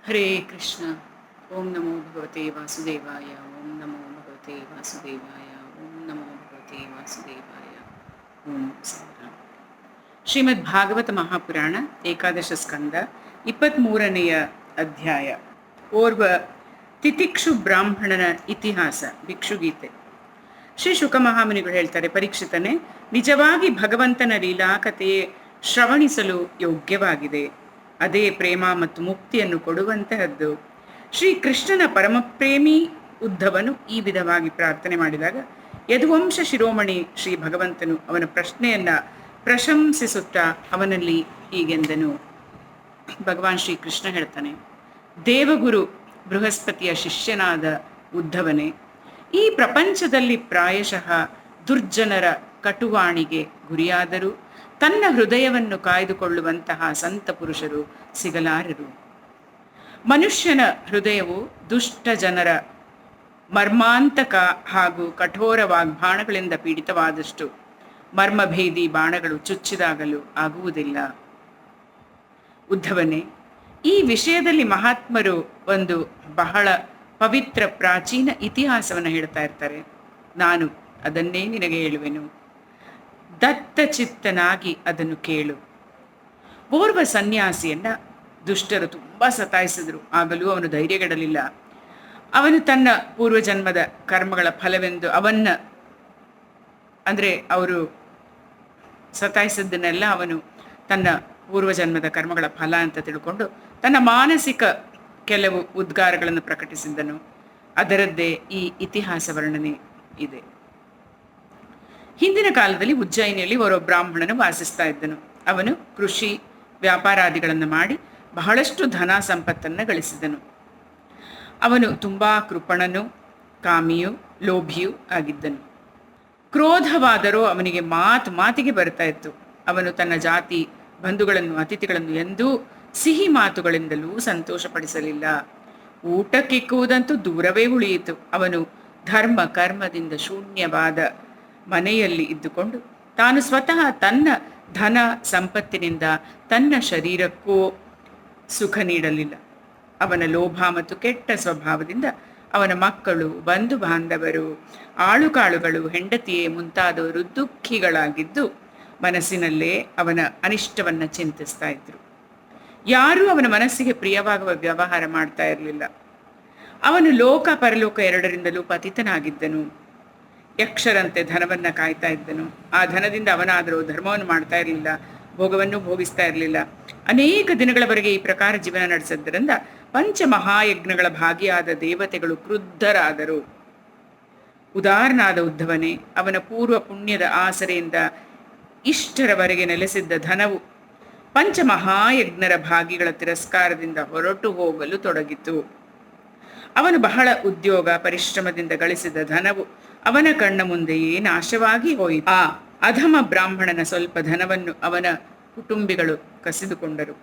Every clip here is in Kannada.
ಹರೇ ಕೃಷ್ಣ. ಓಂ ನಮೋ ಭಗವತೆ ವಾಸುದೇವಾಯ. ಓಂ ನಮೋ ಭಗವತೆ ವಾಸುದೇವಾಯ. ಓಂ ನಮೋ ಭಗವತೆ ವಾಸುದೇವಾಯ. ಓಂ ಸಾಯಿರಾಮ್. ಶ್ರೀಮದ್ ಭಾಗವತ ಮಹಾಪುರಾಣ ಏಕಾದಶ ಸ್ಕಂದ 23ನೆಯ ಅಧ್ಯಾಯ. ಓರ್ವ ತಿತಿಕ್ಷು ಬ್ರಾಹ್ಮಣನ ಇತಿಹಾಸ, ಭಿಕ್ಷುಗೀತೆ. ಶ್ರೀ ಶುಕ ಮಹಾಮುನಿಗಳು ಹೇಳ್ತಾರೆ, ಪರೀಕ್ಷಿತನೇ, ನಿಜವಾಗಿ ಭಗವಂತನ ಲೀಲಾಕಥೆಯೇ ಶ್ರವಣಿಸಲು ಯೋಗ್ಯವಾಗಿದೆ. ಅದೇ ಪ್ರೇಮ ಮತ್ತು ಮುಕ್ತಿಯನ್ನು ಕೊಡುವಂತಹದ್ದು. ಶ್ರೀ ಕೃಷ್ಣನ ಪರಮಪ್ರೇಮಿ ಉದ್ಧವನು ಈ ವಿಧವಾಗಿ ಪ್ರಾರ್ಥನೆ ಮಾಡಿದಾಗ ಯದುವಂಶ ಶಿರೋಮಣಿ ಶ್ರೀ ಭಗವಂತನು ಅವನ ಪ್ರಶ್ನೆಯನ್ನ ಪ್ರಶಂಸಿಸುತ್ತಾ ಅವನಲ್ಲಿ ಹೀಗೆಂದನು. ಭಗವಾನ್ ಶ್ರೀ ಕೃಷ್ಣ ಹೇಳ್ತಾನೆ, ದೇವಗುರು ಬೃಹಸ್ಪತಿಯ ಶಿಷ್ಯನಾದ ಉದ್ಧವನೇ, ಈ ಪ್ರಪಂಚದಲ್ಲಿ ಪ್ರಾಯಶಃ ದುರ್ಜನರ ಕಟುವಾಣಿಗೆ ಗುರಿಯಾದರೂ ತನ್ನ ಹೃದಯವನ್ನು ಕಾಯ್ದುಕೊಳ್ಳುವಂತಹ ಸಂತ ಪುರುಷರು ಸಿಗಲಾರರು. ಮನುಷ್ಯನ ಹೃದಯವು ದುಷ್ಟ ಜನರ ಮರ್ಮಾಂತಕ ಹಾಗೂ ಕಠೋರ ವಾಗ್ಬಾಣಗಳಿಂದ ಪೀಡಿತವಾದಷ್ಟು ಮರ್ಮಭೇದಿ ಬಾಣಗಳು ಚುಚ್ಚಿದಾಗಲೂ ಆಗುವುದಿಲ್ಲ. ಉದ್ಧವನೇ, ಈ ವಿಷಯದಲ್ಲಿ ಮಹಾತ್ಮರು ಒಂದು ಬಹಳ ಪವಿತ್ರ ಪ್ರಾಚೀನ ಇತಿಹಾಸವನ್ನು ಹೇಳ್ತಾ ಇರ್ತಾರೆ. ನಾನು ಅದನ್ನೇ ನಿನಗೆ ಹೇಳುವೆನು. ದತ್ತಚಿತ್ತನಾಗಿ ಅದನ್ನು ಕೇಳು. ಓರ್ವ ಸನ್ಯಾಸಿಯನ್ನ ದುಷ್ಟರು ತುಂಬಾ ಸತಾಯಿಸಿದ್ರು. ಆಗಲೂ ಅವನು ಧೈರ್ಯಗೆಡಲಿಲ್ಲ. ಅವನು ತನ್ನ ಪೂರ್ವಜನ್ಮದ ಕರ್ಮಗಳ ಫಲವೆಂದು ಅವರು ಸತಾಯಿಸಿದ್ದನ್ನೆಲ್ಲ ಅವನು ತನ್ನ ಪೂರ್ವಜನ್ಮದ ಕರ್ಮಗಳ ಫಲ ಅಂತ ತಿಳ್ಕೊಂಡು ತನ್ನ ಮಾನಸಿಕ ಕೆಲವು ಉದ್ಗಾರಗಳನ್ನು ಪ್ರಕಟಿಸಿದ್ದನು. ಅದರದ್ದೇ ಈ ಇತಿಹಾಸ ವರ್ಣನೆ ಇದೆ. ಹಿಂದಿನ ಕಾಲದಲ್ಲಿ ಉಜ್ಜಯಿನಿಯಲ್ಲಿ ಓರ್ವ ಬ್ರಾಹ್ಮಣನು ವಾಸಿಸ್ತಾ ಇದ್ದನು. ಅವನು ಕೃಷಿ ವ್ಯಾಪಾರಾದಿಗಳನ್ನು ಮಾಡಿ ಬಹಳಷ್ಟು ಧನ ಸಂಪತ್ತನ್ನು ಗಳಿಸಿದನು. ಅವನು ತುಂಬಾ ಕೃಪಣನು, ಕಾಮಿಯೂ ಲೋಭಿಯೂ ಆಗಿದ್ದನು. ಕ್ರೋಧವಾದರೂ ಅವನಿಗೆ ಮಾತಿಗೆ ಬರ್ತಾ ಇತ್ತು. ಅವನು ತನ್ನ ಜಾತಿ ಬಂಧುಗಳನ್ನು ಅತಿಥಿಗಳನ್ನು ಎಂದೂ ಸಿಹಿ ಮಾತುಗಳಿಂದಲೂ ಸಂತೋಷಪಡಿಸಲಿಲ್ಲ. ಊಟಕ್ಕಿಕ್ಕುವುದಂತೂ ದೂರವೇ ಉಳಿಯಿತು. ಅವನು ಧರ್ಮ ಕರ್ಮದಿಂದ ಶೂನ್ಯವಾದ ಮನೆಯಲ್ಲಿ ಇದ್ದುಕೊಂಡು ತಾನು ಸ್ವತಃ ತನ್ನ ಧನ ಸಂಪತ್ತಿನಿಂದ ತನ್ನ ಶರೀರಕ್ಕೂ ಸುಖ ನೀಡಲಿಲ್ಲ. ಅವನ ಲೋಭ ಮತ್ತು ಕೆಟ್ಟ ಸ್ವಭಾವದಿಂದ ಅವನ ಮಕ್ಕಳು, ಬಂಧು ಬಾಂಧವರು, ಆಳುಕಾಳುಗಳು, ಹೆಂಡತಿಯೇ ಮುಂತಾದವರು ದುಃಖಿಗಳಾಗಿದ್ದು ಮನಸ್ಸಿನಲ್ಲೇ ಅವನ ಅನಿಷ್ಟವನ್ನು ಚಿಂತಿಸ್ತಾ ಇದ್ರು. ಯಾರೂ ಅವನ ಮನಸ್ಸಿಗೆ ಪ್ರಿಯವಾಗುವ ವ್ಯವಹಾರ ಮಾಡ್ತಾ ಇರಲಿಲ್ಲ. ಅವನು ಲೋಕ ಪರಲೋಕ ಎರಡರಿಂದಲೂ ಪತಿತನಾಗಿದ್ದನು. ಯಕ್ಷರಂತೆ ಧನವನ್ನ ಕಾಯ್ತಾ ಇದ್ದನು. ಆ ಧನದಿಂದ ಅವನಾದರೂ ಧರ್ಮವನ್ನು ಮಾಡ್ತಾ ಇರಲಿಲ್ಲ, ಭೋಗವನ್ನು ಭೋಗಿಸ್ತಾ ಇರಲಿಲ್ಲ. ಅನೇಕ ದಿನಗಳವರೆಗೆ ಈ ಪ್ರಕಾರ ಜೀವನ ನಡೆಸಿದ್ದರಿಂದ ಪಂಚಮಹಾಯಜ್ಞಗಳ ಭಾಗಿಯಾದ ದೇವತೆಗಳು ಕ್ರುದ್ಧರಾದರು. ಉದಾರನಾದ ಉದ್ಧವನೇ, ಅವನ ಪೂರ್ವ ಪುಣ್ಯದ ಆಸರೆಯಿಂದ ಇಷ್ಟರವರೆಗೆ ನೆಲೆಸಿದ್ದ ಧನವು ಪಂಚಮಹಾಯಜ್ಞರ ಭಾಗಿಗಳ ತಿರಸ್ಕಾರದಿಂದ ಹೊರಟು ಹೋಗಲು ತೊಡಗಿತು. ಅವನು ಬಹಳ ಉದ್ಯೋಗ ಪರಿಶ್ರಮದಿಂದ ಗಳಿಸಿದ ಧನವು ಅವನ ಕಣ್ಣ ಮುಂದೆಯೇ ನಾಶವಾಗಿ ಹೋಯಿತು. ಆ ಅಧಮ ಬ್ರಾಹ್ಮಣನ ಸ್ವಲ್ಪ ಧನವನ್ನು ಅವನ ಕುಟುಂಬಿಗಳು ಕಸಿದುಕೊಂಡರು.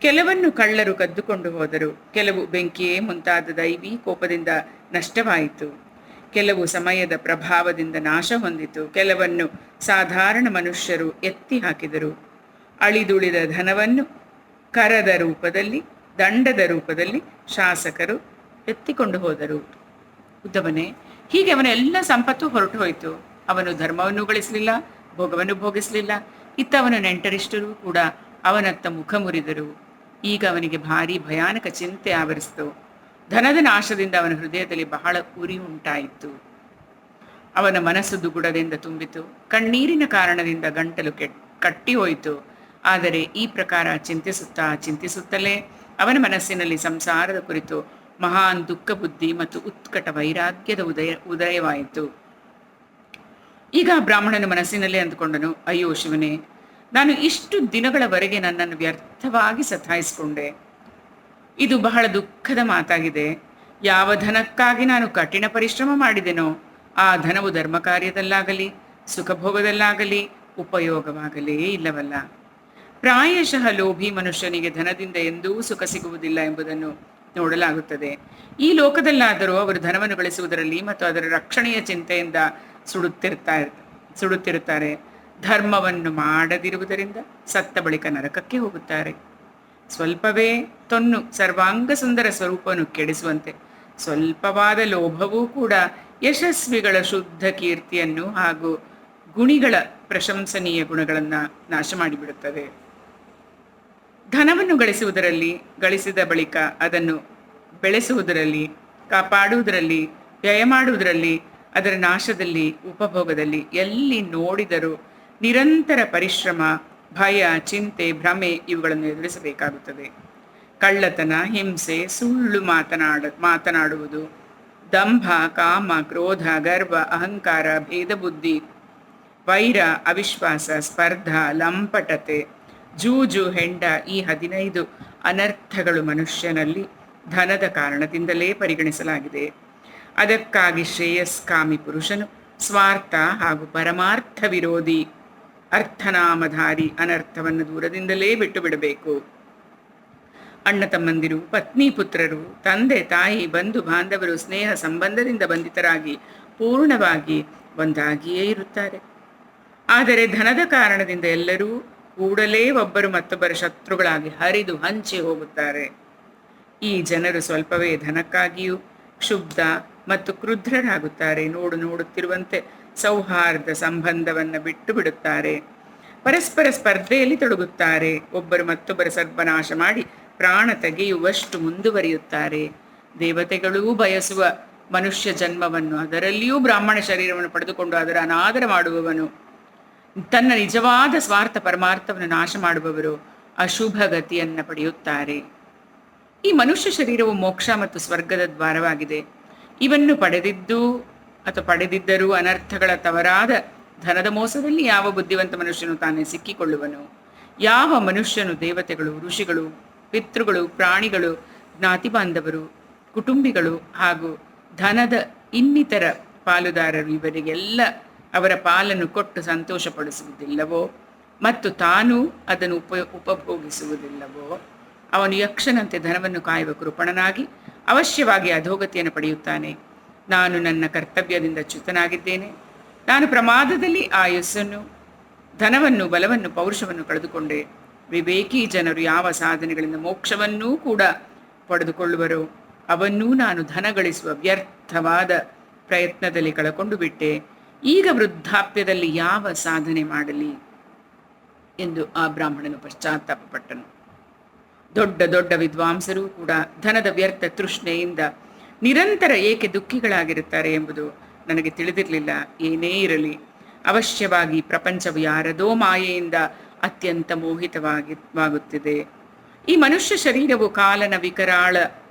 ಕೆಲವನ್ನು ಕಳ್ಳರು ಕದ್ದುಕೊಂಡು ಹೋದರು. ಕೆಲವು ಬೆಂಕಿಯೇ ಮುಂತಾದ ದೈವಿ ಕೋಪದಿಂದ ನಷ್ಟವಾಯಿತು. ಕೆಲವು ಸಮಯದ ಪ್ರಭಾವದಿಂದ ನಾಶ ಹೊಂದಿತು. ಕೆಲವನ್ನು ಸಾಧಾರಣ ಮನುಷ್ಯರು ಎತ್ತಿ ಹಾಕಿದರು. ಅಳಿದುಳಿದ ಧನವನ್ನು ಕರದ ರೂಪದಲ್ಲಿ, ದಂಡದ ರೂಪದಲ್ಲಿ ಶಾಸಕರು ಎತ್ತಿಕೊಂಡು ಹೋದರು. ಉದ್ಧವನೇ, ಹೀಗೆ ಅವನ ಎಲ್ಲ ಸಂಪತ್ತು ಹೊರಟು ಹೋಯಿತು. ಅವನು ಧರ್ಮವನ್ನು ಗಳಿಸಲಿಲ್ಲ, ಭೋಗವನ್ನು ಭೋಗಿಸಲಿಲ್ಲ. ಇತ್ತ ಅವನ ನೆಂಟರಿಷ್ಟರು ಕೂಡ ಅವನತ್ತ ಮುಖ ಮುರಿದರು. ಈಗ ಅವನಿಗೆ ಭಾರಿ ಭಯಾನಕ ಚಿಂತೆ ಆವರಿಸಿತು. ಧನದ ನಾಶದಿಂದ ಅವನ ಹೃದಯದಲ್ಲಿ ಬಹಳ ಉರಿ ಉಂಟಾಯಿತು. ಅವನ ಮನಸ್ಸು ದುಗುಡದಿಂದ ತುಂಬಿತು. ಕಣ್ಣೀರಿನ ಕಾರಣದಿಂದ ಗಂಟಲು ಕಟ್ಟಿ ಹೋಯಿತು. ಆದರೆ ಈ ಪ್ರಕಾರ ಚಿಂತಿಸುತ್ತಲೇ ಅವನ ಮನಸ್ಸಿನಲ್ಲಿ ಸಂಸಾರದ ಕುರಿತು ಮಹಾನ್ ದುಃಖ ಬುದ್ಧಿ ಮತ್ತು ಉತ್ಕಟ ವೈರಾಗ್ಯದ ಉದಯವಾಯಿತು. ಈಗ ಬ್ರಾಹ್ಮಣನ ಮನಸ್ಸಿನಲ್ಲೇ ಅಂದುಕೊಂಡನು, ಅಯ್ಯೋ ಶಿವನೇ, ನಾನು ಇಷ್ಟು ದಿನಗಳವರೆಗೆ ನನ್ನನ್ನು ವ್ಯರ್ಥವಾಗಿ ಸತಾಯಿಸಿಕೊಂಡೆ. ಇದು ಬಹಳ ದುಃಖದ ಮಾತಾಗಿದೆ. ಯಾವ ಧನಕ್ಕಾಗಿ ನಾನು ಕಠಿಣ ಪರಿಶ್ರಮ ಮಾಡಿದೆನೋ ಆ ಧನವು ಧರ್ಮ ಕಾರ್ಯದಲ್ಲಾಗಲಿ ಸುಖಭೋಗದಲ್ಲಾಗಲಿ ಉಪಯೋಗವಾಗಲೇ ಇಲ್ಲವಲ್ಲ. ಪ್ರಾಯಶಃ ಲೋಭಿ ಮನುಷ್ಯನಿಗೆ ಧನದಿಂದ ಎಂದೂ ಸುಖ ಸಿಗುವುದಿಲ್ಲ ಎಂಬುದನ್ನು ನೋಡಲಾಗುತ್ತದೆ. ಈ ಲೋಕದಲ್ಲಾದರೂ ಅವರು ಧನವನ್ನು ಗಳಿಸುವುದರಲ್ಲಿ ಮತ್ತು ಅದರ ರಕ್ಷಣೆಯ ಚಿಂತೆಯಿಂದ ಸುಡುತ್ತಿರುತ್ತಾರೆ. ಧರ್ಮವನ್ನು ಮಾಡದಿರುವುದರಿಂದ ಸತ್ತ ಬಳಿಕ ನರಕಕ್ಕೆ ಹೋಗುತ್ತಾರೆ. ಸ್ವಲ್ಪವೇ ತೊನ್ನು ಸರ್ವಾಂಗ ಸುಂದರ ಸ್ವರೂಪವನ್ನು ಕೆಡಿಸುವಂತೆ ಸ್ವಲ್ಪವಾದ ಲೋಭವೂ ಕೂಡ ಯಶಸ್ವಿಗಳ ಶುದ್ಧ ಕೀರ್ತಿಯನ್ನು ಹಾಗೂ ಗುಣಿಗಳ ಪ್ರಶಂಸನೀಯ ಗುಣಗಳನ್ನು ನಾಶ ಮಾಡಿಬಿಡುತ್ತದೆ. ಧನವನ್ನು ಗಳಿಸಿದ ಬಳಿಕ ಅದನ್ನು ಬೆಳೆಸುವುದರಲ್ಲಿ, ಕಾಪಾಡುವುದರಲ್ಲಿ, ವ್ಯಯ ಮಾಡುವುದರಲ್ಲಿ, ಅದರ ನಾಶದಲ್ಲಿ, ಉಪಭೋಗದಲ್ಲಿ ಎಲ್ಲಿ ನೋಡಿದರೂ ನಿರಂತರ ಪರಿಶ್ರಮ, ಭಯ, ಚಿಂತೆ, ಭ್ರಮೆ ಇವುಗಳನ್ನು ಎದುರಿಸಬೇಕಾಗುತ್ತದೆ. ಕಳ್ಳತನ, ಹಿಂಸೆ, ಸುಳ್ಳು ಮಾತನಾಡುವುದು, ದಂಭ, ಕಾಮ, ಕ್ರೋಧ, ಗರ್ವ, ಅಹಂಕಾರ, ಭೇದಬುದ್ಧಿ, ವೈರ, ಅವಿಶ್ವಾಸ, ಸ್ಪರ್ಧಾ, ಲಂಪಟತೆ, ಜೂಜು, ಹೆಂಡ ಈ 15 ಅನರ್ಥಗಳು ಮನುಷ್ಯನಲ್ಲಿ ಧನದ ಕಾರಣದಿಂದಲೇ ಪರಿಗಣಿಸಲಾಗಿದೆ. ಅದಕ್ಕಾಗಿ ಶ್ರೇಯಸ್ಕಾಮಿ ಪುರುಷನು ಸ್ವಾರ್ಥ ಹಾಗೂ ಪರಮಾರ್ಥ ವಿರೋಧಿ ಅರ್ಥನಾಮಧಾರಿ ಅನರ್ಥವನ್ನು ದೂರದಿಂದಲೇ ಬಿಟ್ಟು ಬಿಡಬೇಕು. ಅಣ್ಣ ತಮ್ಮಂದಿರು, ಪತ್ನಿ ಪುತ್ರರು, ತಂದೆ ತಾಯಿ, ಬಂಧು ಬಾಂಧವರು ಸ್ನೇಹ ಸಂಬಂಧದಿಂದ ಬಂಧಿತರಾಗಿ ಪೂರ್ಣವಾಗಿ ಒಂದಾಗಿಯೇ ಇರುತ್ತಾರೆ. ಆದರೆ ಧನದ ಕಾರಣದಿಂದ ಎಲ್ಲರೂ ಕೂಡಲೇ ಒಬ್ಬರು ಮತ್ತೊಬ್ಬರ ಶತ್ರುಗಳಾಗಿ ಹರಿದು ಹಂಚಿ ಹೋಗುತ್ತಾರೆ. ಈ ಜನರು ಸ್ವಲ್ಪವೇ ಧನಕ್ಕಾಗಿಯೂ ಕ್ಷುಬ್ಧ ಮತ್ತು ಕ್ರುದ್ಧರಾಗುತ್ತಾರೆ. ನೋಡುತ್ತಿರುವಂತೆ ಸೌಹಾರ್ದ ಸಂಬಂಧವನ್ನು ಬಿಟ್ಟು ಬಿಡುತ್ತಾರೆ. ಪರಸ್ಪರ ಸ್ಪರ್ಧೆಯಲ್ಲಿ ತೊಡಗುತ್ತಾರೆ. ಒಬ್ಬರು ಮತ್ತೊಬ್ಬರ ಸರ್ವನಾಶ ಮಾಡಿ ಪ್ರಾಣ ತೆಗೆಯುವಷ್ಟು ಮುಂದುವರಿಯುತ್ತಾರೆ. ದೇವತೆಗಳೂ ಬಯಸುವ ಮನುಷ್ಯ ಜನ್ಮವನ್ನು, ಅದರಲ್ಲಿಯೂ ಬ್ರಾಹ್ಮಣ ಶರೀರವನ್ನು ಪಡೆದುಕೊಂಡು ಅದರ ಅನಾದರ ಮಾಡುವವನು, ತನ್ನ ನಿಜವಾದ ಸ್ವಾರ್ಥ ಪರಮಾರ್ಥವನ್ನು ನಾಶ ಮಾಡುವವರು ಅಶುಭ ಗತಿಯನ್ನು ಪಡೆಯುತ್ತಾರೆ. ಈ ಮನುಷ್ಯ ಶರೀರವು ಮೋಕ್ಷ ಮತ್ತು ಸ್ವರ್ಗದ ದ್ವಾರವಾಗಿದೆ. ಇವನ್ನು ಪಡೆದಿದ್ದರೂ ಅನರ್ಥಗಳ ತವರಾದ ಧನದ ಮೋಸದಲ್ಲಿ ಯಾವ ಬುದ್ಧಿವಂತ ಮನುಷ್ಯನು ತಾನೇ ಸಿಕ್ಕಿಕೊಳ್ಳುವನು? ಯಾವ ಮನುಷ್ಯನು ದೇವತೆಗಳು, ಋಷಿಗಳು, ಪಿತೃಗಳು, ಪ್ರಾಣಿಗಳು, ಜ್ಞಾತಿ ಬಾಂಧವರು, ಕುಟುಂಬಿಗಳು ಹಾಗೂ ಧನದ ಇನ್ನಿತರ ಪಾಲುದಾರರು ಇವರಿಗೆಲ್ಲ ಅವರ ಪಾಲನ್ನು ಕೊಟ್ಟು ಸಂತೋಷಪಡಿಸುವುದಿಲ್ಲವೋ ಮತ್ತು ತಾನೂ ಅದನ್ನು ಉಪಭೋಗಿಸುವುದಿಲ್ಲವೋ ಅವನು ಯಕ್ಷನಂತೆ ಧನವನ್ನು ಕಾಯುವ ಕೃಪಣನಾಗಿ ಅವಶ್ಯವಾಗಿ ಅಧೋಗತಿಯನ್ನು ಪಡೆಯುತ್ತಾನೆ. ನಾನು ನನ್ನ ಕರ್ತವ್ಯದಿಂದ ಚ್ಯುತನಾಗಿದ್ದೇನೆ. ನಾನು ಪ್ರಮಾದದಲ್ಲಿ ಆಯುಸ್ಸನ್ನು, ಧನವನ್ನು, ಬಲವನ್ನು, ಪೌರುಷವನ್ನು ಕಳೆದುಕೊಂಡೆ. ವಿವೇಕಿ ಜನರು ಯಾವ ಸಾಧನೆಗಳಿಂದ ಮೋಕ್ಷವನ್ನೂ ಕೂಡ ಪಡೆದುಕೊಳ್ಳುವರೋ ಅವನ್ನೂ ನಾನು ಧನ ಗಳಿಸುವ ವ್ಯರ್ಥವಾದ ಪ್ರಯತ್ನದಲ್ಲಿ ಕಳಕೊಂಡು ಬಿಟ್ಟೆ. ಈಗ ವೃದ್ಧಾಪ್ಯದಲ್ಲಿ ಯಾವ ಸಾಧನೆ ಮಾಡಲಿ ಎಂದು ಆ ಬ್ರಾಹ್ಮಣನು ಪಶ್ಚಾತ್ತಾಪಪಟ್ಟನು. ದೊಡ್ಡ ದೊಡ್ಡ ವಿದ್ವಾಂಸರೂ ಕೂಡ ಧನದ ವ್ಯರ್ಥ ತೃಷ್ಣೆಯಿಂದ ನಿರಂತರ ಏಕೆ ದುಃಖಿಗಳಾಗಿರುತ್ತಾರೆ ಎಂಬುದು ನನಗೆ ತಿಳಿದಿರಲಿಲ್ಲ. ಏನೇ ಇರಲಿ, ಅವಶ್ಯವಾಗಿ ಪ್ರಪಂಚವು ಯಾರದೋ ಮಾಯೆಯಿಂದ ಅತ್ಯಂತ ಮೋಹಿತವಾಗುತ್ತಿದೆ. ಈ ಮನುಷ್ಯ ಶರೀರವು ಕಾಲನ ವಿಕರಾಳ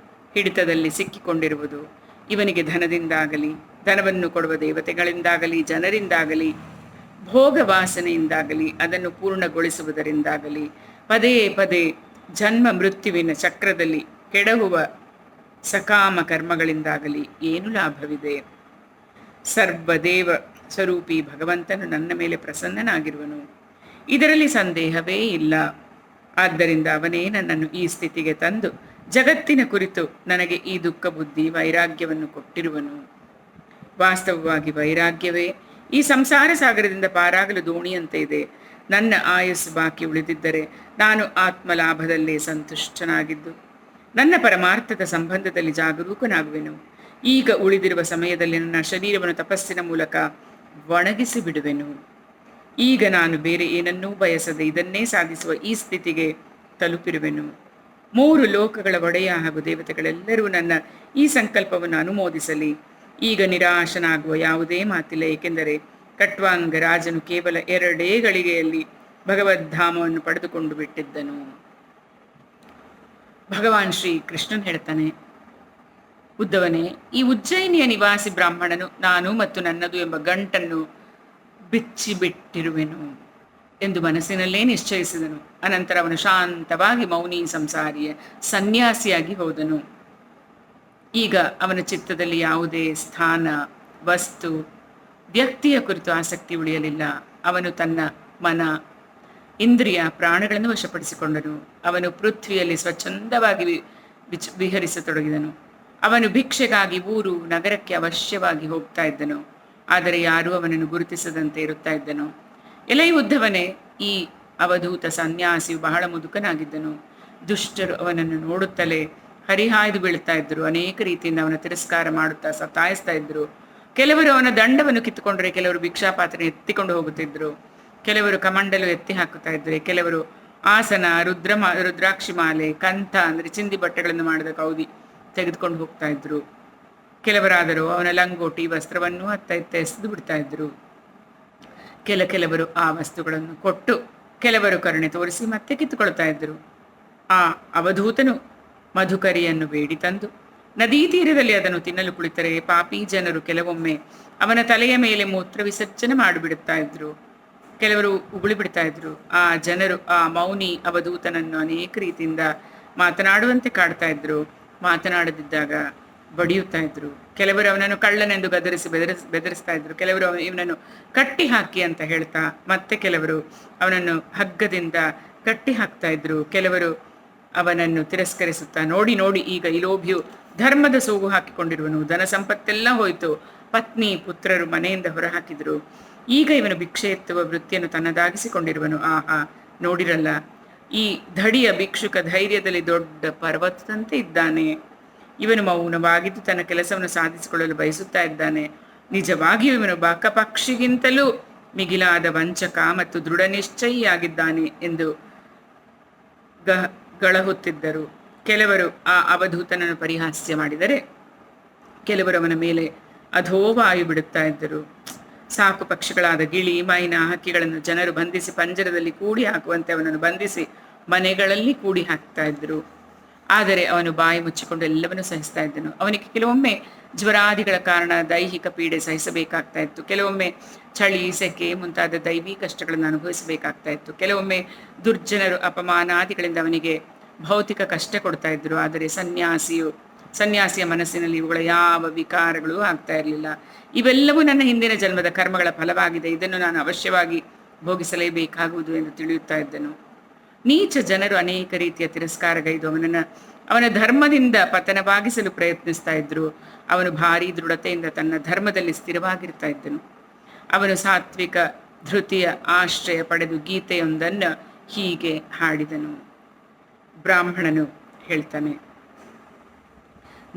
ಹಿಡಿತದಲ್ಲಿ ಸಿಕ್ಕಿಕೊಂಡಿರುವುದು ಇವನಿಗೆ ಧನದಿಂದಾಗಲಿ, ಧನವನ್ನು ಕೊಡುವ ದೇವತೆಗಳಿಂದಾಗಲಿ, ಜನರಿಂದಾಗಲಿ, ಭೋಗ ವಾಸನೆಯಿಂದಾಗಲಿ, ಅದನ್ನು ಪೂರ್ಣಗೊಳಿಸುವುದರಿಂದಾಗಲಿ, ಪದೇ ಪದೇ ಜನ್ಮ ಮೃತ್ಯುವಿನ ಚಕ್ರದಲ್ಲಿ ಕೆಡಹುವ ಸಕಾಮ ಕರ್ಮಗಳಿಂದಾಗಲಿ ಏನು ಲಾಭವಿದೆ? ಸರ್ವದೇವ ಸ್ವರೂಪಿ ಭಗವಂತನು ನನ್ನ ಮೇಲೆ ಪ್ರಸನ್ನನಾಗಿರುವನು, ಇದರಲ್ಲಿ ಸಂದೇಹವೇ ಇಲ್ಲ. ಆದ್ದರಿಂದ ಅವನೇ ನನ್ನನ್ನು ಈ ಸ್ಥಿತಿಗೆ ತಂದು ಜಗತ್ತಿನ ಕುರಿತು ನನಗೆ ಈ ದುಃಖ ಬುದ್ಧಿ ವೈರಾಗ್ಯವನ್ನು ಕೊಟ್ಟಿರುವನು. ವಾಸ್ತವವಾಗಿ ವೈರಾಗ್ಯವೇ ಈ ಸಂಸಾರ ಸಾಗರದಿಂದ ಪಾರಾಗಲು ದೋಣಿಯಂತೆ ಇದೆ. ನನ್ನ ಆಯಸ್ಸು ಬಾಕಿ ಉಳಿದಿದ್ದರೆ ನಾನು ಆತ್ಮಲಾಭದಲ್ಲೇ ಸಂತುಷ್ಟನಾಗಿದ್ದು ನನ್ನ ಪರಮಾರ್ಥದ ಸಂಬಂಧದಲ್ಲಿ ಜಾಗರೂಕನಾಗುವೆನು. ಈಗ ಉಳಿದಿರುವ ಸಮಯದಲ್ಲಿ ನನ್ನ ಶರೀರವನ್ನು ತಪಸ್ಸಿನ ಮೂಲಕ ಒಣಗಿಸಿ ಬಿಡುವೆನು. ಈಗ ನಾನು ಬೇರೆ ಏನನ್ನೂ ಬಯಸದೆ ಇದನ್ನೇ ಸಾಧಿಸುವ ಈ ಸ್ಥಿತಿಗೆ ತಲುಪಿರುವೆನು. 3 ಲೋಕಗಳ ಒಡೆಯ ಹಾಗೂ ದೇವತೆಗಳೆಲ್ಲರೂ ನನ್ನ ಈ ಸಂಕಲ್ಪವನ್ನು ಅನುಮೋದಿಸಲಿ. ಈಗ ನಿರಾಶನಾಗುವ ಯಾವುದೇ ಮಾತಿಲ್ಲ, ಏಕೆಂದರೆ ಕಟ್ವಾಂಗ ರಾಜನು ಕೇವಲ 2 ಗಳಿಗೆಯಲ್ಲಿ ಭಗವದ್ಧಾಮವನ್ನು ಪಡೆದುಕೊಂಡು ಬಿಟ್ಟಿದ್ದನು. ಭಗವಾನ್ ಶ್ರೀ ಕೃಷ್ಣನ್ ಹೇಳ್ತಾನೆ, ಉದ್ಧವನೇ, ಈ ಉಜ್ಜಯಿನಿಯ ನಿವಾಸಿ ಬ್ರಾಹ್ಮಣನು ನಾನು ಮತ್ತು ನನ್ನದು ಎಂಬ ಗಂಟನ್ನು ಬಿಚ್ಚಿಬಿಟ್ಟಿರುವೆನು ಎಂದು ಮನಸ್ಸಿನಲ್ಲೇ ನಿಶ್ಚಯಿಸಿದನು. ಅನಂತರ ಅವನು ಶಾಂತವಾಗಿ ಮೌನಿ ಸಂಸಾರಿಯ ಸನ್ಯಾಸಿಯಾಗಿ ಹೋದನು. ಈಗ ಅವನ ಚಿತ್ತದಲ್ಲಿ ಯಾವುದೇ ಸ್ಥಾನ, ವಸ್ತು, ವ್ಯಕ್ತಿಯ ಕುರಿತು ಆಸಕ್ತಿ ಉಳಿಯಲಿಲ್ಲ. ಅವನು ತನ್ನ ಮನ, ಇಂದ್ರಿಯ, ಪ್ರಾಣಗಳನ್ನು ವಶಪಡಿಸಿಕೊಂಡನು. ಅವನು ಪೃಥ್ವಿಯಲ್ಲಿ ಸ್ವಚ್ಛಂದವಾಗಿ ವಿಹರಿಸತೊಡಗಿದನು. ಅವನು ಭಿಕ್ಷೆಗಾಗಿ ಊರು ನಗರಕ್ಕೆ ಅವಶ್ಯವಾಗಿ ಹೋಗ್ತಾ ಇದ್ದನು. ಆದರೆ ಯಾರೂ ಅವನನ್ನು ಗುರುತಿಸದಂತೆ ಇರುತ್ತಾ ಇದ್ದನು. ಎಲೈ ಉದ್ಧವನೇ, ಈ ಅವಧೂತ ಸನ್ಯಾಸಿಯು ಬಹಳ ಮುದುಕನಾಗಿದ್ದನು. ದುಷ್ಟರು ಅವನನ್ನು ನೋಡುತ್ತಲೇ ಹರಿಹಾಯ್ದು ಬೀಳ್ತಾ ಇದ್ರು. ಅನೇಕ ರೀತಿಯಿಂದ ಅವನ ತಿರಸ್ಕಾರ ಮಾಡುತ್ತಾ ಸತಾಯಿಸ್ತಾ ಇದ್ರು. ಕೆಲವರು ಅವನ ದಂಡವನ್ನು ಕಿತ್ತುಕೊಂಡ್ರೆ, ಕೆಲವರು ಭಿಕ್ಷಾಪಾತ್ರೆ ಎತ್ತಿಕೊಂಡು ಹೋಗುತ್ತಿದ್ರು, ಕೆಲವರು ಕಮಂಡಲು ಎತ್ತಿ ಹಾಕುತ್ತಾ ಇದ್ರೆ, ಕೆಲವರು ಆಸನ, ರುದ್ರಾಕ್ಷಿ ಮಾಲೆ, ಕಂಠ ಅಂದ್ರೆ ಚಿಂದಿ ಬಟ್ಟೆಗಳನ್ನು ಮಾಡಿದ ಕೌದಿ ತೆಗೆದುಕೊಂಡು ಹೋಗ್ತಾ ಇದ್ರು. ಕೆಲವರಾದರೂ ಅವನ ಲಂಗೋಟಿ ವಸ್ತ್ರವನ್ನು ಅತ್ತ ಇತ್ತ ಎಸೆದು ಬಿಡ್ತಾ ಇದ್ರು. ಕೆಲವರು ಆ ವಸ್ತುಗಳನ್ನು ಕೊಟ್ಟು, ಕೆಲವರು ಕರುಣೆ ತೋರಿಸಿ ಮತ್ತೆ ಕಿತ್ತುಕೊಳ್ತಾ ಇದ್ರು. ಆ ಅವಧೂತನು ಮಧುಕರಿಯನ್ನು ಬೇಡಿ ತಂದು ನದೀ ತೀರದಲ್ಲಿ ಅದನ್ನು ತಿನ್ನಲು ಕುಳಿತರೆ, ಪಾಪಿ ಜನರು ಕೆಲವೊಮ್ಮೆ ಅವನ ತಲೆಯ ಮೇಲೆ ಮೂತ್ರ ವಿಸರ್ಜನೆ ಮಾಡಿಬಿಡುತ್ತಾ ಇದ್ರು. ಕೆಲವರು ಉಗುಳಿ ಬಿಡ್ತಾ ಇದ್ರು. ಆ ಜನರು ಆ ಮೌನಿ ಅವಧೂತನನ್ನು ಅನೇಕ ರೀತಿಯಿಂದ ಮಾತನಾಡುವಂತೆ ಕಾಡ್ತಾ ಇದ್ರು. ಮಾತನಾಡದಿದ್ದಾಗ ಬಡಿಯುತ್ತಾ ಇದ್ರು. ಕೆಲವರು ಅವನನ್ನು ಕಳ್ಳನೆಂದು ಬೆದರಿಸ್ತಾ ಇದ್ರು. ಕೆಲವರು ಇವನನ್ನು ಕಟ್ಟಿ ಹಾಕಿ ಅಂತ ಹೇಳ್ತಾ, ಮತ್ತೆ ಕೆಲವರು ಅವನನ್ನು ಹಗ್ಗದಿಂದ ಕಟ್ಟಿ ಹಾಕ್ತಾ ಇದ್ರು. ಕೆಲವರು ಅವನನ್ನು ತಿರಸ್ಕರಿಸುತ್ತಾ, ನೋಡಿ ನೋಡಿ ಈಗ ಈ ಲೋಭಿಯು ಧರ್ಮದ ಸೋಗು ಹಾಕಿಕೊಂಡಿರುವನು, ಧನ ಸಂಪತ್ತೆಲ್ಲ ಹೋಯಿತು, ಪತ್ನಿ ಪುತ್ರರು ಮನೆಯಿಂದ ಹೊರಹಾಕಿದ್ರು, ಈಗ ಇವನು ಭಿಕ್ಷೆ ಎತ್ತುವ ವೃತ್ತಿಯನ್ನು ತನ್ನದಾಗಿಸಿಕೊಂಡಿರುವನು. ಆಹಾ, ನೋಡಿರಲ್ಲ, ಈ ಧಡಿಯ ಭಿಕ್ಷುಕ ಧೈರ್ಯದಲ್ಲಿ ದೊಡ್ಡ ಪರ್ವತದಂತೆ ಇದ್ದಾನೆ. ಇವನು ಮೌನವಾಗಿದ್ದು ತನ್ನ ಕೆಲಸವನ್ನು ಸಾಧಿಸಿಕೊಳ್ಳಲು ಬಯಸುತ್ತಾ ಇದ್ದಾನೆ. ನಿಜವಾಗಿಯೂ ಇವನು ಬಕಪಕ್ಷಿಗಿಂತಲೂ ಮಿಗಿಲಾದ ವಂಚಕ ಮತ್ತು ದೃಢ ನಿಶ್ಚಯಿಯಾಗಿದ್ದಾನೆ ಎಂದು ಗಳಹುತ್ತಿದ್ದರು. ಕೆಲವರು ಆ ಅವಧೂತನನ್ನು ಪರಿಹಾಸ್ಯ ಮಾಡಿದರೆ, ಕೆಲವರು ಅವನ ಮೇಲೆ ಅಧೋವಾಯು ಬಿಡುತ್ತಾ ಇದ್ದರು. ಸಾಕು ಪಕ್ಷಿಗಳಾದ ಗಿಳಿ, ಮೈನಾ, ಹಕ್ಕಿಗಳನ್ನು ಜನರು ಬಂಧಿಸಿ ಪಂಜರದಲ್ಲಿ ಕೂಡಿ ಹಾಕುವಂತೆ ಅವನನ್ನು ಬಂಧಿಸಿ ಮನೆಗಳಲ್ಲಿ ಕೂಡಿ ಹಾಕ್ತಾ ಇದ್ರು. ಆದರೆ ಅವನು ಬಾಯಿ ಮುಚ್ಚಿಕೊಂಡು ಎಲ್ಲವನ್ನೂ ಸಹಿಸ್ತಾ ಇದ್ದನು. ಅವನಿಗೆ ಕೆಲವೊಮ್ಮೆ ಜ್ವರಾದಿಗಳ ಕಾರಣ ದೈಹಿಕ ಪೀಡೆ ಸಹಿಸಬೇಕಾಗ್ತಾ ಇತ್ತು. ಕೆಲವೊಮ್ಮೆ ಚಳಿ, ಸೆಕೆ ಮುಂತಾದ ದೈವಿ ಕಷ್ಟಗಳನ್ನು ಅನುಭವಿಸಬೇಕಾಗ್ತಾ ಇತ್ತು. ಕೆಲವೊಮ್ಮೆ ದುರ್ಜನರು ಅಪಮಾನಾದಿಗಳಿಂದ ಅವನಿಗೆ ಭೌತಿಕ ಕಷ್ಟ ಕೊಡ್ತಾ ಇದ್ರು. ಆದರೆ ಸನ್ಯಾಸಿಯ ಮನಸ್ಸಿನಲ್ಲಿ ಇವುಗಳ ಯಾವ ವಿಕಾರಗಳು ಆಗ್ತಾ ಇರಲಿಲ್ಲ. ಇವೆಲ್ಲವೂ ನನ್ನ ಹಿಂದಿನ ಜನ್ಮದ ಕರ್ಮಗಳ ಫಲವಾಗಿದೆ, ಇದನ್ನು ನಾನು ಅವಶ್ಯವಾಗಿ ಭೋಗಿಸಲೇಬೇಕಾಗುವುದು ಎಂದು ತಿಳಿಯುತ್ತಾ ಇದ್ದನು. ನೀಚ ಜನರು ಅನೇಕ ರೀತಿಯ ತಿರಸ್ಕಾರಗೈದು ಅವನ ಧರ್ಮದಿಂದ ಪತನವಾಗಿಸಲು ಪ್ರಯತ್ನಿಸ್ತಾ ಇದ್ರು. ಅವನು ಭಾರೀ ದೃಢತೆಯಿಂದ ತನ್ನ ಧರ್ಮದಲ್ಲಿ ಸ್ಥಿರವಾಗಿರ್ತಾ ಇದ್ದನು. ಅವನು ಸಾತ್ವಿಕ ಧೃತಿಯ ಆಶ್ರಯ ಪಡೆದು ಗೀತೆಯೊಂದನ್ನು ಹೀಗೆ ಹಾಡಿದನು. ಬ್ರಾಹ್ಮಣನು ಹೇಳ್ತಾನೆ,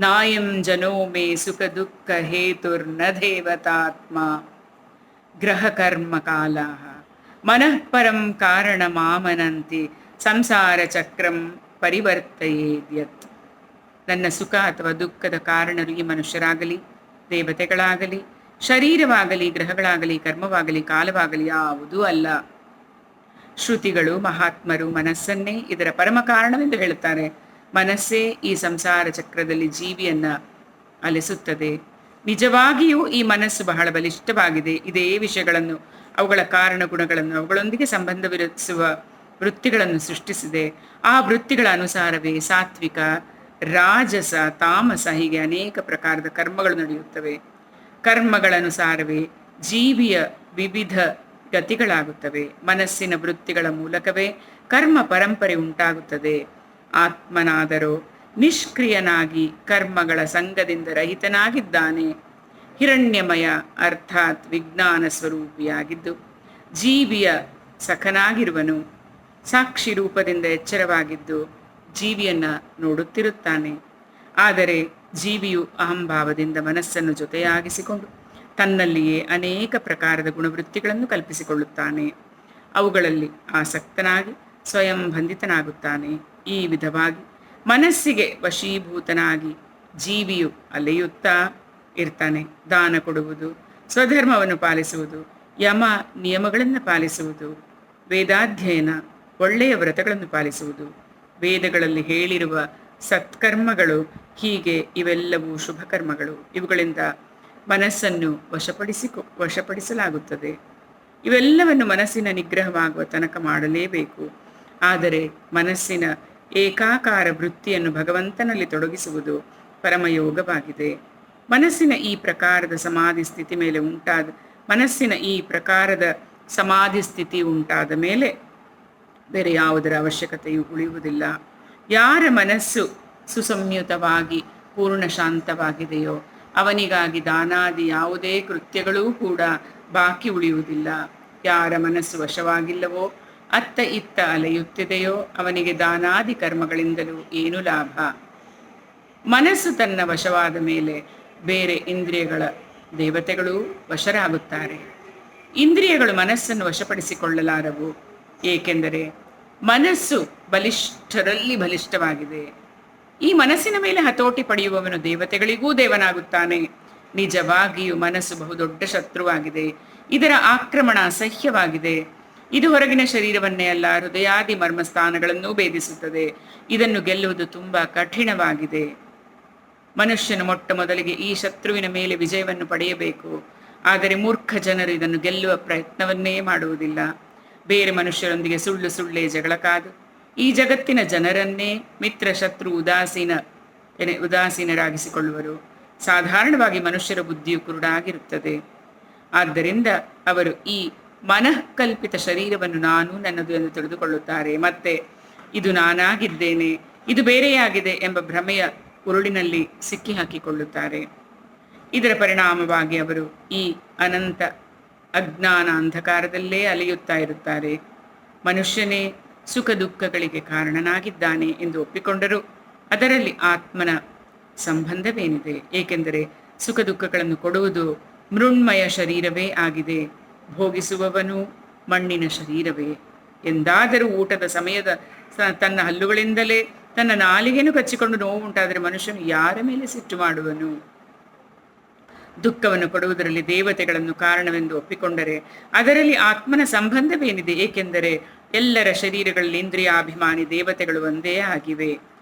ನಾಯಂ ಜನೋ ಮೇ ಸುಖ ದುಃಖ ಹೇತುರ್ನ ದೇವತಾತ್ಮ ಗ್ರಹ ಕರ್ಮ ಕಾಲಾಹ ಮನಃಪರಂ ಕಾರಣ ಮಾಮನಂತಿ ಸಂಸಾರ ಚಕ್ರಂ ಪರಿವರ್ತಯೇದ್ಯತ್. ನನ್ನ ಸುಖ ಅಥವಾ ದುಃಖದ ಕಾರಣರು ಈ ಮನುಷ್ಯರಾಗಲಿ, ದೇವತೆಗಳಾಗಲಿ, ಶರೀರವಾಗಲಿ, ಗ್ರಹಗಳಾಗಲಿ, ಕರ್ಮವಾಗಲಿ, ಕಾಲವಾಗಲಿ ಯಾವುದೂ ಅಲ್ಲ. ಶ್ರುತಿಗಳು, ಮಹಾತ್ಮರು ಮನಸ್ಸನ್ನೇ ಇದರ ಪರಮ ಕಾರಣವೆಂದು ಹೇಳುತ್ತಾರೆ. ಮನಸ್ಸೇ ಈ ಸಂಸಾರ ಚಕ್ರದಲ್ಲಿ ಜೀವಿಯನ್ನ ಅಲಿಸುತ್ತದೆ. ನಿಜವಾಗಿಯೂ ಈ ಮನಸ್ಸು ಬಹಳ ಬಲಿಷ್ಠವಾಗಿದೆ. ಇದೇ ವಿಷಯಗಳನ್ನು, ಅವುಗಳ ಕಾರಣ ಗುಣಗಳನ್ನು, ಅವುಗಳೊಂದಿಗೆ ಸಂಬಂಧವಿರಿಸುವ ವೃತ್ತಿಗಳನ್ನು ಸೃಷ್ಟಿಸಿದೆ. ಆ ವೃತ್ತಿಗಳ ಅನುಸಾರವೇ ಸಾತ್ವಿಕ, ರಾಜಸ, ತಾಮಸ ಹೀಗೆ ಅನೇಕ ಪ್ರಕಾರದ ಕರ್ಮಗಳು ನಡೆಯುತ್ತವೆ. ಕರ್ಮಗಳನುಸಾರವೇ ಜೀವಿಯ ವಿವಿಧ ಗತಿಗಳಾಗುತ್ತವೆ. ಮನಸ್ಸಿನ ವೃತ್ತಿಗಳ ಮೂಲಕವೇ ಕರ್ಮ ಪರಂಪರೆ ಉಂಟಾಗುತ್ತದೆ. ಆತ್ಮನಾದರೋ ನಿಷ್ಕ್ರಿಯನಾಗಿ ಕರ್ಮಗಳ ಸಂಗದಿಂದ ರಹಿತನಾಗಿದ್ದಾನೆ. ಹಿರಣ್ಯಮಯ ಅರ್ಥಾತ್ ವಿಜ್ಞಾನ ಸ್ವರೂಪಿಯಾಗಿದ್ದು ಜೀವಿಯ ಸಖನಾಗಿರುವನು. ಸಾಕ್ಷಿ ರೂಪದಿಂದ ಎಚ್ಚರವಾಗಿದ್ದು ಜೀವಿಯನ್ನ ನೋಡುತ್ತಿರುತ್ತಾನೆ. ಆದರೆ ಜೀವಿಯು ಅಹಂಭಾವದಿಂದ ಮನಸ್ಸನ್ನು ಜೊತೆಯಾಗಿಸಿಕೊಂಡು ತನ್ನಲ್ಲಿಯೇ ಅನೇಕ ಪ್ರಕಾರದ ಗುಣವೃತ್ತಿಗಳನ್ನು ಕಲ್ಪಿಸಿಕೊಳ್ಳುತ್ತಾನೆ. ಅವುಗಳಲ್ಲಿ ಆಸಕ್ತನಾಗಿ ಸ್ವಯಂ ಬಂಧಿತನಾಗುತ್ತಾನೆ. ಈ ವಿಧವಾಗಿ ಮನಸ್ಸಿಗೆ ವಶೀಭೂತನಾಗಿ ಜೀವಿಯು ಅಲೆಯುತ್ತಾ ಇರ್ತಾನೆ. ದಾನ ಕೊಡುವುದು, ಸ್ವಧರ್ಮವನ್ನು ಪಾಲಿಸುವುದು, ಯಮ ನಿಯಮಗಳನ್ನು ಪಾಲಿಸುವುದು, ವೇದಾಧ್ಯಯನ, ಒಳ್ಳೆಯ ವ್ರತಗಳನ್ನು ಪಾಲಿಸುವುದು, ವೇದಗಳಲ್ಲಿ ಹೇಳಿರುವ ಸತ್ಕರ್ಮಗಳು, ಹೀಗೆ ಇವೆಲ್ಲವೂ ಶುಭ ಕರ್ಮಗಳು. ಇವುಗಳಿಂದ ಮನಸ್ಸನ್ನು ವಶಪಡಿಸಲಾಗುತ್ತದೆ. ಇವೆಲ್ಲವನ್ನು ಮನಸ್ಸಿನ ನಿಗ್ರಹವಾಗುವ ತನಕ ಮಾಡಲೇಬೇಕು. ಆದರೆ ಮನಸ್ಸಿನ ಏಕಾಕಾರ ವೃತ್ತಿಯನ್ನು ಭಗವಂತನಲ್ಲಿ ತೊಡಗಿಸುವುದು ಪರಮಯೋಗವಾಗಿದೆ. ಮನಸ್ಸಿನ ಈ ಪ್ರಕಾರದ ಸಮಾಧಿ ಸ್ಥಿತಿ ಉಂಟಾದ ಮೇಲೆ ಬೇರೆ ಯಾವುದರ ಅವಶ್ಯಕತೆಯೂ ಉಳಿಯುವುದಿಲ್ಲ. ಯಾರ ಮನಸ್ಸು ಸುಸಂಯುತವಾಗಿ ಪೂರ್ಣ ಶಾಂತವಾಗಿದೆಯೋ ಅವನಿಗಾಗಿ ದಾನಾದಿ ಯಾವುದೇ ಕೃತ್ಯಗಳೂ ಕೂಡ ಬಾಕಿ ಉಳಿಯುವುದಿಲ್ಲ. ಯಾರ ಮನಸ್ಸು ವಶವಾಗಿಲ್ಲವೋ ಅತ್ತ ಇತ್ತ ಅಲೆಯುತ್ತಿದೆಯೋ ಅವನಿಗೆ ದಾನಾದಿ ಕರ್ಮಗಳಿಂದಲೂ ಏನು ಲಾಭ? ಮನಸ್ಸು ತನ್ನ ವಶವಾದ ಮೇಲೆ ಬೇರೆ ಇಂದ್ರಿಯಗಳ ದೇವತೆಗಳು ವಶರಾಗುತ್ತಾರೆ. ಇಂದ್ರಿಯಗಳು ಮನಸ್ಸನ್ನು ವಶಪಡಿಸಿಕೊಳ್ಳಲಾರವು, ಏಕೆಂದರೆ ಮನಸ್ಸು ಬಲಿಷ್ಠರಲ್ಲಿ ಬಲಿಷ್ಠವಾಗಿದೆ. ಈ ಮನಸ್ಸಿನ ಮೇಲೆ ಹತೋಟಿ ಪಡೆಯುವವನು ದೇವತೆಗಳಿಗೂ ದೇವನಾಗುತ್ತಾನೆ. ನಿಜವಾಗಿಯೂ ಮನಸ್ಸು ಬಹುದೊಡ್ಡ ಶತ್ರುವಾಗಿದೆ. ಇದರ ಆಕ್ರಮಣ ಅಸಹ್ಯವಾಗಿದೆ. ಇದು ಹೊರಗಿನ ಶರೀರವನ್ನೇ ಅಲ್ಲ, ಹೃದಯಾದಿ ಮರ್ಮಸ್ಥಾನಗಳನ್ನೂ ಭೇದಿಸುತ್ತದೆ. ಇದನ್ನು ಗೆಲ್ಲುವುದು ತುಂಬಾ ಕಠಿಣವಾಗಿದೆ. ಮನುಷ್ಯನು ಮೊಟ್ಟ ಮೊದಲಿಗೆ ಈ ಶತ್ರುವಿನ ಮೇಲೆ ವಿಜಯವನ್ನು ಪಡೆಯಬೇಕು. ಆದರೆ ಮೂರ್ಖ ಜನರು ಇದನ್ನು ಗೆಲ್ಲುವ ಪ್ರಯತ್ನವನ್ನೇ ಮಾಡುವುದಿಲ್ಲ. ಬೇರೆ ಮನುಷ್ಯರೊಂದಿಗೆ ಸುಳ್ಳೆ ಜಗಳ ಕಾದು ಈ ಜಗತ್ತಿನ ಜನರನ್ನೇ ಮಿತ್ರ ಶತ್ರು ಉದಾಸೀನರಾಗಿಸಿಕೊಳ್ಳುವರು. ಸಾಧಾರಣವಾಗಿ ಮನುಷ್ಯರ ಬುದ್ಧಿಯು ಕುರುಡಾಗಿರುತ್ತದೆ. ಆದ್ದರಿಂದ ಅವರು ಈ ಮನಃಕಲ್ಪಿತ ಶರೀರವನ್ನು ನಾನು ನನ್ನದು ಎಂದು ತಿಳಿದುಕೊಳ್ಳುತ್ತಾರೆ. ಮತ್ತೆ ಇದು ನಾನಾಗಿದ್ದೇನೆ, ಇದು ಬೇರೆಯಾಗಿದೆ ಎಂಬ ಭ್ರಮೆಯ ಉರುಳಿನಲ್ಲಿ ಸಿಕ್ಕಿ ಹಾಕಿಕೊಳ್ಳುತ್ತಾರೆ. ಇದರ ಪರಿಣಾಮವಾಗಿ ಅವರು ಈ ಅನಂತ ಅಜ್ಞಾನ ಅಂಧಕಾರದಲ್ಲೇ ಅಲೆಯುತ್ತಾ ಇರುತ್ತಾರೆ. ಮನುಷ್ಯನೇ ಸುಖ ದುಃಖಗಳಿಗೆ ಕಾರಣನಾಗಿದ್ದಾನೆ ಎಂದು ಒಪ್ಪಿಕೊಂಡರೂ ಅದರಲ್ಲಿ ಆತ್ಮನ ಸಂಬಂಧವೇನಿದೆ? ಏಕೆಂದರೆ ಸುಖ ದುಃಖಗಳನ್ನು ಕೊಡುವುದು ಮೃಣ್ಮಯ ಶರೀರವೇ ಆಗಿದೆ. ಭೋಗಿಸುವವನು ಮಣ್ಣಿನ ಶರೀರವೇ. ಎಂದಾದರೂ ಊಟದ ಸಮಯದ ತನ್ನ ಹಲ್ಲುಗಳಿಂದಲೇ ತನ್ನ ನಾಲಿಗೆಯನ್ನು ಕಚ್ಚಿಕೊಂಡು ನೋವು ಉಂಟಾದರೆ ಮನುಷ್ಯನು ಯಾರ ಮೇಲೆ ಸಿಟ್ಟು ಮಾಡುವನು? ದುಃಖವನ್ನು ಕೊಡುವುದರಲ್ಲಿ ದೇವತೆಗಳನ್ನು ಕಾರಣವೆಂದು ಒಪ್ಪಿಕೊಂಡರೆ ಅದರಲ್ಲಿ ಆತ್ಮನ ಸಂಬಂಧವೇನಿದೆ? ಏಕೆಂದರೆ ಎಲ್ಲರ ಶರೀರಗಳಲ್ಲಿ ಇಂದ್ರಿಯಾಭಿಮಾನಿ ದೇವತೆಗಳು ಒಂದೇ ಆಗಿವೆ.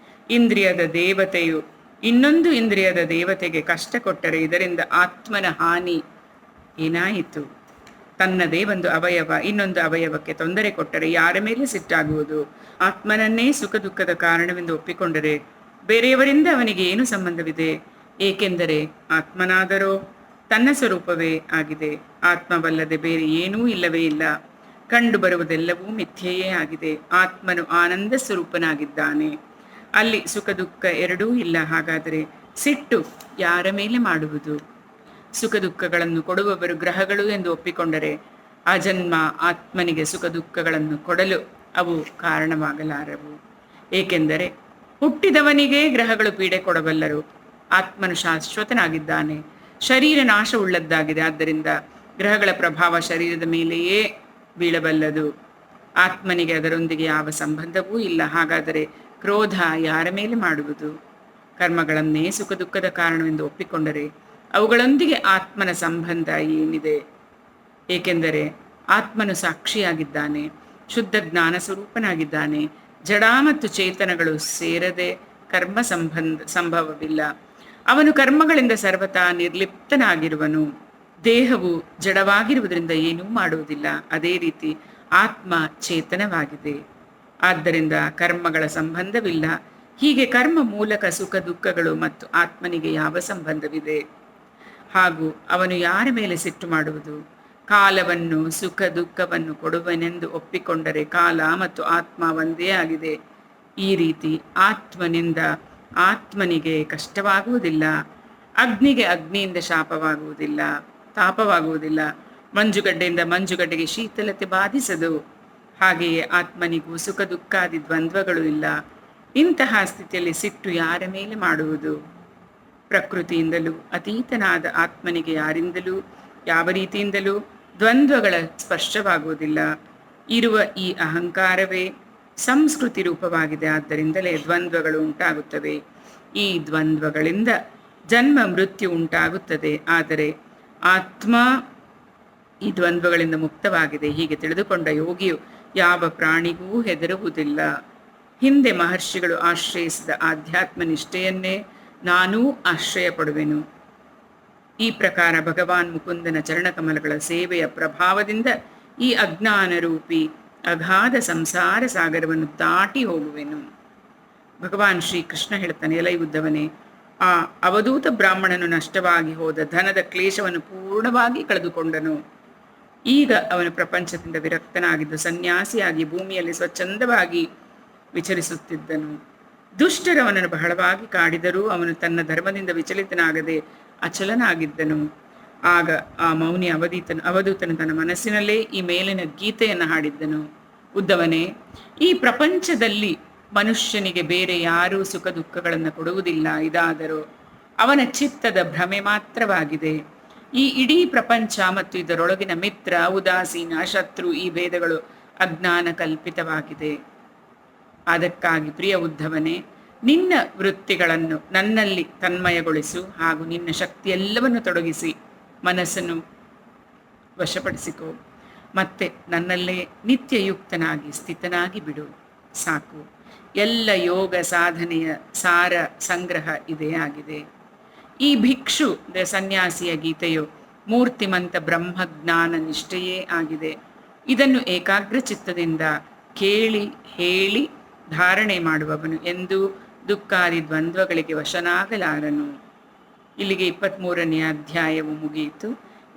ಇಂದ್ರಿಯದ ದೇವತೆಯು ಇನ್ನೊಂದು ಇಂದ್ರಿಯದ ದೇವತೆಗೆ ಕಷ್ಟ ಕೊಟ್ಟರೆ ಇದರಿಂದ ಆತ್ಮನ ಹಾನಿ ಏನಾಯಿತು? ತನ್ನದೇ ಒಂದು ಅವಯವ ಇನ್ನೊಂದು ಅವಯವಕ್ಕೆ ತೊಂದರೆ ಕೊಟ್ಟರೆ ಯಾರ ಮೇಲೆ ಸಿಟ್ಟಾಗುವುದು? ಆತ್ಮನನ್ನೇ ಸುಖ ದುಃಖದ ಕಾರಣವೆಂದು ಒಪ್ಪಿಕೊಂಡರೆ ಬೇರೆಯವರಿಂದ ಅವನಿಗೆ ಏನು ಸಂಬಂಧವಿದೆ? ಏಕೆಂದರೆ ಆತ್ಮನಾದರೋ ತನ್ನ ಸ್ವರೂಪವೇ ಆಗಿದೆ. ಆತ್ಮವಲ್ಲದೆ ಬೇರೆ ಏನೂ ಇಲ್ಲವೇ ಇಲ್ಲ. ಕಂಡು ಬರುವುದೆಲ್ಲವೂ ಮಿಥ್ಯೆಯೇ ಆಗಿದೆ. ಆತ್ಮನು ಆನಂದ ಸ್ವರೂಪನಾಗಿದ್ದಾನೆ. ಅಲ್ಲಿ ಸುಖ ದುಃಖ ಎರಡೂ ಇಲ್ಲ. ಹಾಗಾದರೆ ಸಿಟ್ಟು ಯಾರ ಮೇಲೆ ಮಾಡುವುದು? ಸುಖ ದುಃಖಗಳನ್ನು ಕೊಡುವವರು ಗ್ರಹಗಳು ಎಂದು ಒಪ್ಪಿಕೊಂಡರೆ ಅಜನ್ಮ ಆತ್ಮನಿಗೆ ಸುಖ ದುಃಖಗಳನ್ನು ಕೊಡಲು ಅವು ಕಾರಣವಾಗಲಾರವು. ಏಕೆಂದರೆ ಹುಟ್ಟಿದವನಿಗೆ ಗ್ರಹಗಳು ಪೀಡೆ ಕೊಡಬಲ್ಲರು. ಆತ್ಮನು ಶಾಶ್ವತನಾಗಿದ್ದಾನೆ. ಶರೀರ ನಾಶವುಳ್ಳದ್ದಾಗಿದೆ. ಆದ್ದರಿಂದ ಗ್ರಹಗಳ ಪ್ರಭಾವ ಶರೀರದ ಮೇಲೆಯೇ ಬೀಳಬಲ್ಲದು. ಆತ್ಮನಿಗೆ ಅದರೊಂದಿಗೆ ಯಾವ ಸಂಬಂಧವೂ ಇಲ್ಲ. ಹಾಗಾದರೆ ಕ್ರೋಧ ಯಾರ ಮೇಲೆ ಮಾಡುವುದು? ಕರ್ಮಗಳನ್ನೇ ಸುಖ ದುಃಖದ ಕಾರಣವೆಂದು ಒಪ್ಪಿಕೊಂಡರೆ ಅವುಗಳೊಂದಿಗೆ ಆತ್ಮನ ಸಂಬಂಧ ಏನಿದೆ? ಏಕೆಂದರೆ ಆತ್ಮನು ಸಾಕ್ಷಿಯಾಗಿದ್ದಾನೆ, ಶುದ್ಧ ಜ್ಞಾನ ಸ್ವರೂಪನಾಗಿದ್ದಾನೆ. ಜಡ ಮತ್ತು ಚೇತನಗಳು ಸೇರದೆ ಕರ್ಮ ಸಂಭವವಿಲ್ಲ. ಅವನು ಕರ್ಮಗಳಿಂದ ಸರ್ವತಾ ನಿರ್ಲಿಪ್ತನಾಗಿರುವನು. ದೇಹವು ಜಡವಾಗಿರುವುದರಿಂದ ಏನೂ ಮಾಡುವುದಿಲ್ಲ. ಅದೇ ರೀತಿ ಆತ್ಮ ಚೇತನವಾಗಿದೆ. ಆದ್ದರಿಂದ ಕರ್ಮಗಳ ಸಂಬಂಧವಿಲ್ಲ. ಹೀಗೆ ಕರ್ಮ ಮೂಲಕ ಸುಖ ದುಃಖಗಳು ಮತ್ತು ಆತ್ಮನಿಗೆ ಯಾವ ಸಂಬಂಧವಿದೆ? ಹಾಗೂ ಅವನು ಯಾರ ಮೇಲೆ ಸಿಟ್ಟು ಮಾಡುವುದು? ಕಾಲವನ್ನು ಸುಖ ದುಃಖವನ್ನು ಕೊಡುವನೆಂದು ಒಪ್ಪಿಕೊಂಡರೆ ಕಾಲ ಮತ್ತು ಆತ್ಮ ಒಂದೇ ಆಗಿದೆ. ಈ ರೀತಿ ಆತ್ಮನಿಂದ ಆತ್ಮನಿಗೆ ಕಷ್ಟವಾಗುವುದಿಲ್ಲ. ಅಗ್ನಿಗೆ ಅಗ್ನಿಯಿಂದ ತಾಪವಾಗುವುದಿಲ್ಲ. ಮಂಜುಗಡ್ಡೆಯಿಂದ ಮಂಜುಗಡ್ಡೆಗೆ ಶೀತಲತೆ ಬಾಧಿಸದು. ಹಾಗೆಯೇ ಆತ್ಮನಿಗೂ ಸುಖ ದುಃಖಾದಿ ದ್ವಂದ್ವಗಳು ಇಲ್ಲ. ಇಂತಹ ಸ್ಥಿತಿಯಲ್ಲಿ ಸಿಟ್ಟು ಯಾರ ಮೇಲೆ ಮಾಡುವುದು? ಪ್ರಕೃತಿಯಿಂದಲೂ ಅತೀತನಾದ ಆತ್ಮನಿಗೆ ಯಾರಿಂದಲೂ ಯಾವ ರೀತಿಯಿಂದಲೂ ದ್ವಂದ್ವಗಳ ಸ್ಪರ್ಶವಾಗುವುದಿಲ್ಲ. ಇರುವ ಈ ಅಹಂಕಾರವೇ ಸಂಸ್ಕೃತಿ ರೂಪವಾಗಿದೆ. ಆದ್ದರಿಂದಲೇ ದ್ವಂದ್ವಗಳು ಉಂಟಾಗುತ್ತವೆ. ಈ ದ್ವಂದ್ವಗಳಿಂದ ಜನ್ಮ ಮೃತ್ಯು ಉಂಟಾಗುತ್ತದೆ. ಆದರೆ ಆತ್ಮ ಈ ದ್ವಂದ್ವಗಳಿಂದ ಮುಕ್ತವಾಗಿದೆ. ಹೀಗೆ ತಿಳಿದುಕೊಂಡ ಯೋಗಿಯು ಯಾವ ಪ್ರಾಣಿಗೂ ಹೆದರುವುದಿಲ್ಲ. ಹಿಂದೆ ಮಹರ್ಷಿಗಳು ಆಶ್ರಯಿಸಿದ ಆಧ್ಯಾತ್ಮ ನಿಷ್ಠೆಯನ್ನೇ ನಾನೂ ಆಶ್ರಯ ಪಡುವೆನು. ಈ ಪ್ರಕಾರ ಭಗವಾನ್ ಮುಕುಂದನ ಚರಣಕಮಲಗಳ ಸೇವೆಯ ಪ್ರಭಾವದಿಂದ ಈ ಅಜ್ಞಾನ ರೂಪಿ ಅಗಾಧ ಸಂಸಾರ ಸಾಗರವನ್ನು ದಾಟಿ ಹೋಗುವೆನು. ಭಗವಾನ್ ಶ್ರೀಕೃಷ್ಣ ಹೇಳ್ತಾನೆ, ಎಲೈ ಉದ್ದವನೇ, ಆ ಅವಧೂತ ಬ್ರಾಹ್ಮಣನು ನಷ್ಟವಾಗಿ ಹೋದ ಧನದ ಕ್ಲೇಶವನ್ನು ಪೂರ್ಣವಾಗಿ ಕಳೆದುಕೊಂಡನು. ಈಗ ಅವನು ಪ್ರಪಂಚದಿಂದ ವಿರಕ್ತನಾಗಿದ್ದು ಸನ್ಯಾಸಿಯಾಗಿ ಭೂಮಿಯಲ್ಲಿ ಸ್ವಚ್ಛಂದವಾಗಿ ವಿಚರಿಸುತ್ತಿದ್ದನು. ದುಷ್ಟರು ಅವನನ್ನು ಬಹಳವಾಗಿ ಕಾಡಿದರೂ ಅವನು ತನ್ನ ಧರ್ಮದಿಂದ ವಿಚಲಿತನಾಗದೆ ಅಚಲನಾಗಿದ್ದನು. ಆಗ ಆ ಮೌನಿ ಅವಧೂತನು ತನ್ನ ಮನಸ್ಸಿನಲ್ಲೇ ಈ ಮೇಲಿನ ಗೀತೆಯನ್ನು ಹಾಡಿದ್ದನು. ಉದ್ಧವನೇ, ಈ ಪ್ರಪಂಚದಲ್ಲಿ ಮನುಷ್ಯನಿಗೆ ಬೇರೆ ಯಾರೂ ಸುಖ ದುಃಖಗಳನ್ನು ಕೊಡುವುದಿಲ್ಲ. ಇದಾದರೂ ಅವನ ಚಿತ್ತದ ಭ್ರಮೆ ಮಾತ್ರವಾಗಿದೆ. ಈ ಇಡೀ ಪ್ರಪಂಚ ಮತ್ತು ಇದರೊಳಗಿನ ಮಿತ್ರ, ಉದಾಸೀನ, ಶತ್ರು ಈ ಭೇದಗಳು ಅಜ್ಞಾನ ಕಲ್ಪಿತವಾಗಿದೆ. ಅದಕ್ಕಾಗಿ ಪ್ರಿಯ ಉದ್ಧವನೇ, ನಿನ್ನ ವೃತ್ತಿಗಳನ್ನು ನನ್ನಲ್ಲಿ ತನ್ಮಯಗೊಳಿಸು ಹಾಗೂ ನಿನ್ನ ಶಕ್ತಿಯೆಲ್ಲವನ್ನು ತೊಡಗಿಸಿ ಮನಸ್ಸನ್ನು ವಶಪಡಿಸಿಕೋ. ಮತ್ತೆ ನನ್ನಲ್ಲೇ ನಿತ್ಯಯುಕ್ತನಾಗಿ ಸ್ಥಿತನಾಗಿ ಬಿಡು. ಸಾಕು. ಎಲ್ಲ ಯೋಗ ಸಾಧನೆಯ ಸಾರ ಸಂಗ್ರಹ ಇದೇ ಆಗಿದೆ. ಈ ಭಿಕ್ಷು ಸನ್ಯಾಸಿಯ ಗೀತೆಯು ಮೂರ್ತಿಮಂತ ಬ್ರಹ್ಮಜ್ಞಾನ ನಿಷ್ಠೆಯೇ ಆಗಿದೆ. ಇದನ್ನು ಏಕಾಗ್ರ ಚಿತ್ತದಿಂದ ಕೇಳಿ ಹೇಳಿ ಧಾರಣೆ ಮಾಡುವವನು ಎಂದೂ ದುಃಖಾದಿ ದ್ವಂದ್ವಗಳಿಗೆ ವಶನಾಗಲಾರನು. ಇಲ್ಲಿಗೆ 23ನೇ ಅಧ್ಯಾಯವು ಮುಗಿಯಿತು.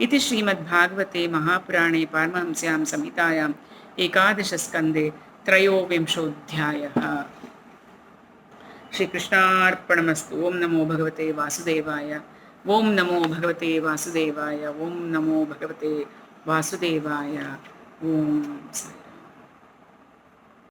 ಇತಿ ಶ್ರೀಮದ್ಭಾಗವತೆ ಮಹಾಪುರಾಣೆ ಪಾರಮಹಂಸ್ಯಾಂ ಸಂಹಿತಾಯಾಂ ಏಕಾದಶ ಸ್ಕಂದೆ ತ್ರಯೋವಿಂಶೋಧ್ಯಾಯಃ. ಶ್ರೀಕೃಷ್ಣಾರ್ಪಣಮಸ್ತು. ಓಂ ನಮೋ ಭಗವತೆ ವಾಸುದೇವಾಯ. ಓಂ ನಮೋ ಭಗವತೆ ವಾಸುದೇವಾಯ. ಓಂ ನಮೋ ಭಗವತೆ ವಾಸುದೇವಾಯ. ಓಂ ಸಾಯಿ.